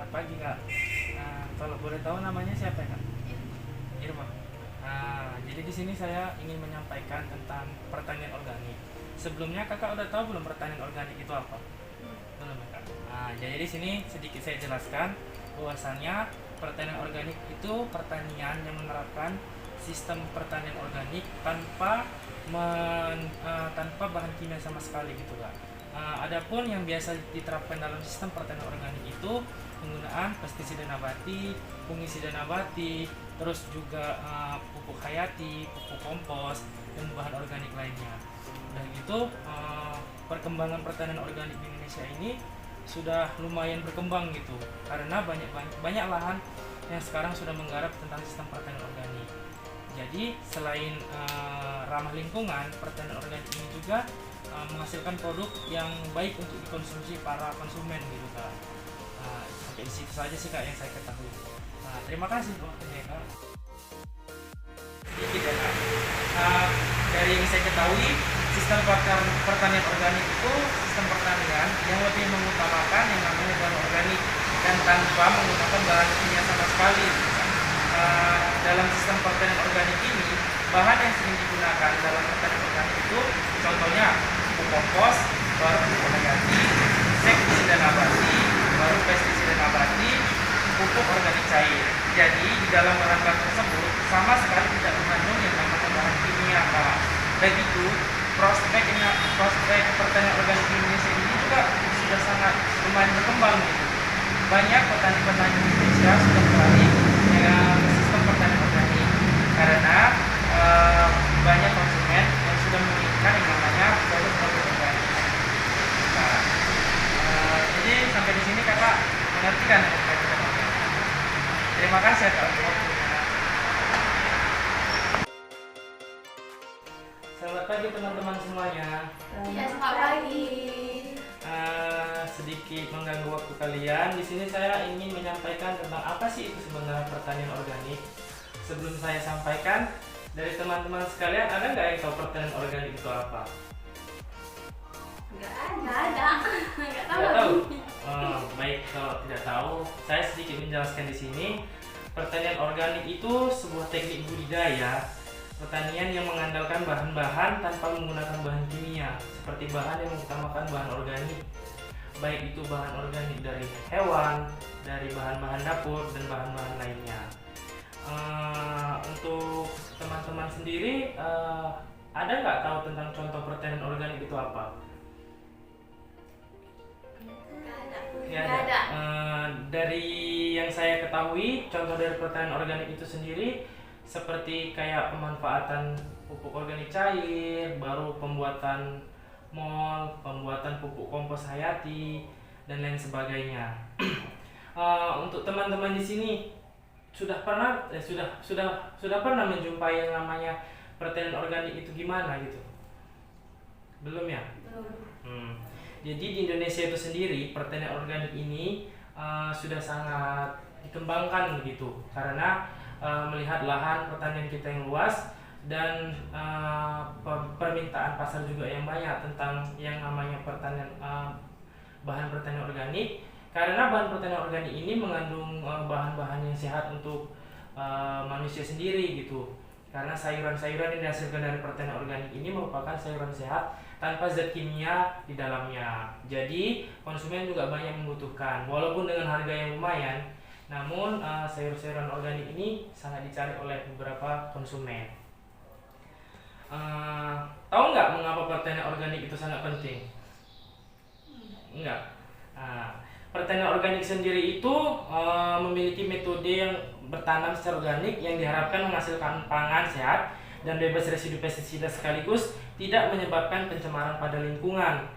Selamat pagi Kak. Kalau boleh tahu namanya siapa ya Kak? Irma. Jadi di sini saya ingin menyampaikan tentang pertanian organik. Sebelumnya Kakak udah tahu belum pertanian organik itu apa? Belum ya Kak? Jadi di sini sedikit saya jelaskan bahwasannya pertanian organik itu pertanian yang menerapkan sistem pertanian organik tanpa bahan kimia sama sekali gitu Kak. Adapun yang biasa diterapkan dalam sistem pertanian organik itu penggunaan pestisida nabati, fungisida nabati, terus juga pupuk hayati, pupuk kompos, dan bahan organik lainnya. Dan gitu perkembangan pertanian organik di Indonesia ini sudah lumayan berkembang gitu, karena banyak lahan yang sekarang sudah menggarap tentang sistem pertanian organik. Jadi selain ramah lingkungan, pertanian organik ini juga menghasilkan produk yang baik untuk dikonsumsi para konsumen gitu Kak. Sampai di situ saja sih Kak yang saya ketahui. Terima kasih waktunya Kak. Sedikit ya Kak. Dari yang saya ketahui, sistem pertanian organik itu sistem pertanian yang lebih mengutamakan yang namanya bahan organik dan tanpa menggunakan bahan kimia sama sekali. Dalam sistem pertanian organik ini, bahan yang sering digunakan dalam pertanian organik itu contohnya pupuk kompos, baru pupuk hayati, insektisida nabati, baru pestisida nabati, pupuk organik cair. Jadi di dalam bahan-bahan tersebut sama sekali tidak mengandung yang namanya bahan kimia Kak. Begitu prospek pertanian organik di Indonesia ini juga sudah sangat lumayan berkembang gitu. Banyak petani-petani di Indonesia sudah beralih ke sistem pertanian organik karena banyak konsumen yang sudah menginginkan yang namanya produk-produk organik. Jadi sampai di sini Kakak mengerti kan yang saya katakan? Terima kasih ya Kak untuk waktunya. Selamat pagi teman-teman semuanya. Ya, selamat pagi. Sedikit mengganggu waktu kalian. Di sini saya ingin menyampaikan tentang apa sih itu sebenarnya pertanian organik. Sebelum saya sampaikan, dari teman-teman sekalian ada nggak yang tahu pertanian organik itu apa? Nggak ada. Nggak tahu. Tidak tahu. Baik, kalau tidak tahu, saya sedikit menjelaskan di sini. Pertanian organik itu sebuah teknik budidaya pertanian yang mengandalkan bahan-bahan tanpa menggunakan bahan kimia, seperti bahan yang mengutamakan bahan organik, baik itu bahan organik dari hewan, dari bahan-bahan dapur, dan bahan-bahan lainnya. Untuk teman-teman sendiri, ada nggak tahu tentang contoh pertanian organik itu apa? Nggak ada. Dari yang saya ketahui, contoh dari pertanian organik itu sendiri seperti kayak pemanfaatan pupuk organik cair, baru pembuatan mol, pembuatan pupuk kompos hayati, dan lain sebagainya. Untuk teman-teman di sini sudah pernah menjumpai yang namanya pertanian organik itu gimana gitu? Belum ya? Belum. Jadi di Indonesia itu sendiri pertanian organik ini sudah sangat dikembangkan begitu karena melihat lahan pertanian kita yang luas dan permintaan pasar juga yang banyak tentang yang namanya bahan pertanian organik, karena bahan pertanian organik ini mengandung bahan-bahan yang sehat untuk manusia sendiri gitu, karena sayuran-sayuran yang dihasilkan dari pertanian organik ini merupakan sayuran sehat tanpa zat kimia di dalamnya. Jadi konsumen juga banyak membutuhkan, walaupun dengan harga yang lumayan, namun sayur-sayuran organik ini sangat dicari oleh beberapa konsumen. Tahu nggak mengapa pertanian organik itu sangat penting? Enggak. Pertanian organik sendiri itu memiliki metode yang bertanam secara organik yang diharapkan menghasilkan pangan sehat dan bebas residu pestisida sekaligus tidak menyebabkan pencemaran pada lingkungan.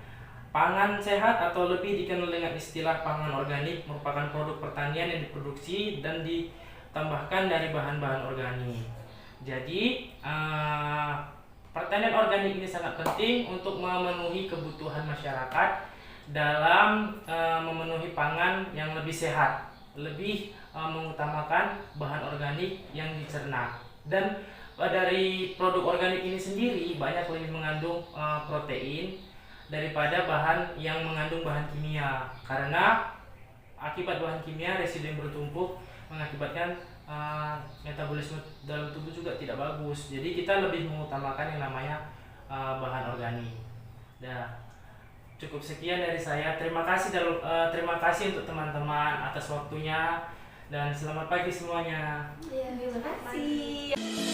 Pangan sehat atau lebih dikenal dengan istilah pangan organik merupakan produk pertanian yang diproduksi dan ditambahkan dari bahan-bahan organik. Jadi pertanian organik ini sangat penting untuk memenuhi kebutuhan masyarakat dalam memenuhi pangan yang lebih sehat, lebih mengutamakan bahan organik yang dicerna. Dan dari produk organik ini sendiri banyak lebih mengandung protein daripada bahan yang mengandung bahan kimia, karena akibat bahan kimia residu yang bertumpuk mengakibatkan metabolisme dalam tubuh juga tidak bagus. Jadi kita lebih mengutamakan yang namanya bahan organik. Nah, cukup sekian dari saya. Terima kasih untuk teman-teman atas waktunya dan selamat pagi semuanya. Terima kasih.